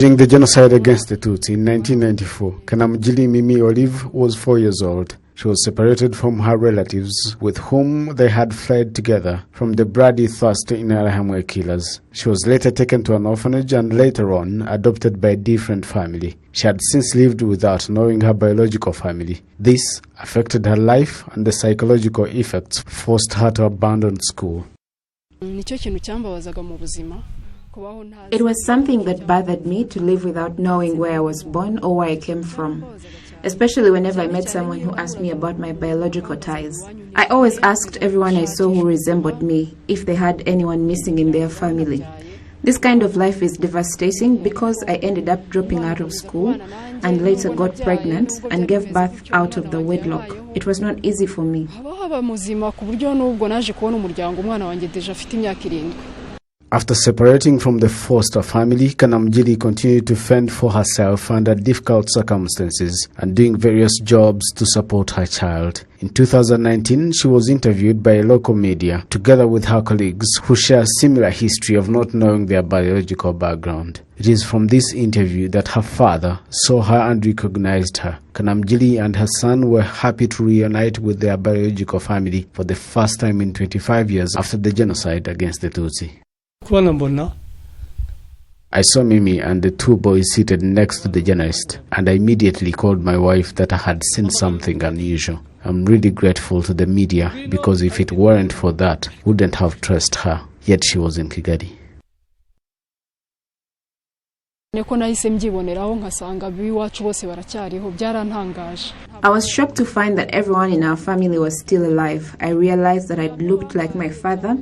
During the genocide against the Tutsi in 1994, Kanamugire Mimi Olive was 4 years old. She was separated from her relatives, with whom they had fled together from the bloody thirst in Interahamwe killers. She was later taken to an orphanage and later on adopted by a different family. She had since lived without knowing her biological family. This affected her life, and the psychological effects forced her to abandon school. It was something that bothered me to live without knowing where I was born or where I came from, especially whenever I met someone who asked me about my biological ties. I always asked everyone I saw who resembled me if they had anyone missing in their family. This kind of life is devastating because I ended up dropping out of school and later got pregnant and gave birth out of the wedlock. It was not easy for me. After separating from the foster family, Kanamugire continued to fend for herself under difficult circumstances and doing various jobs to support her child. In 2019, she was interviewed by a local media together with her colleagues who share a similar history of not knowing their biological background. It is from this interview that her father saw her and recognized her. Kanamugire and her son were happy to reunite with their biological family for the first time in 25 years after the genocide against the Tutsi. I saw Mimi and the two boys seated next to the journalist, and I immediately called my wife that I had seen something unusual. I'm really grateful to the media because if it weren't for that, wouldn't have trusted her, yet she was in Kigali. I was shocked to find that everyone in our family was still alive. I realized that I'd looked like my father,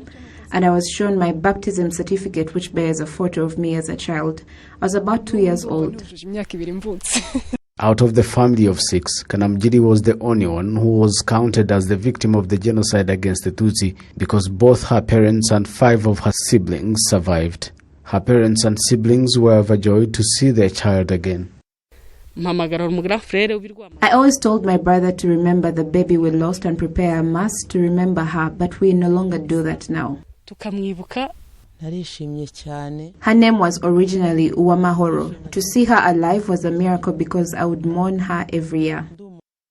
and I was shown my baptism certificate, which bears a photo of me as a child. I was about 2 years old. Out of the family of 6, Kanamugire was the only one who was counted as the victim of the genocide against the Tutsi because both her parents and 5 of her siblings survived. Her parents and siblings were overjoyed to see their child again. I always told my brother to remember the baby we lost and prepare a mass to remember her, but we no longer do that now. Her name was originally Uwamahoro. To see her alive was a miracle because I would mourn her every year.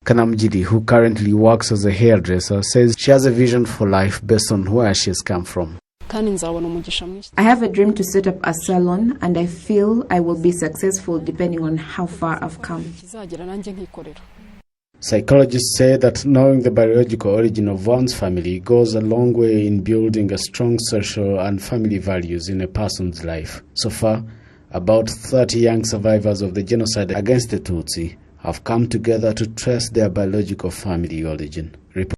Kanamugire, who currently works as a hairdresser, says she has a vision for life based on where she has come from. I have a dream to set up a salon, and I feel I will be successful depending on how far I've come. Psychologists say that knowing the biological origin of one's family goes a long way in building a strong social and family values in a person's life. So far, about 30 young survivors of the genocide against the Tutsi have come together to trace their biological family origin.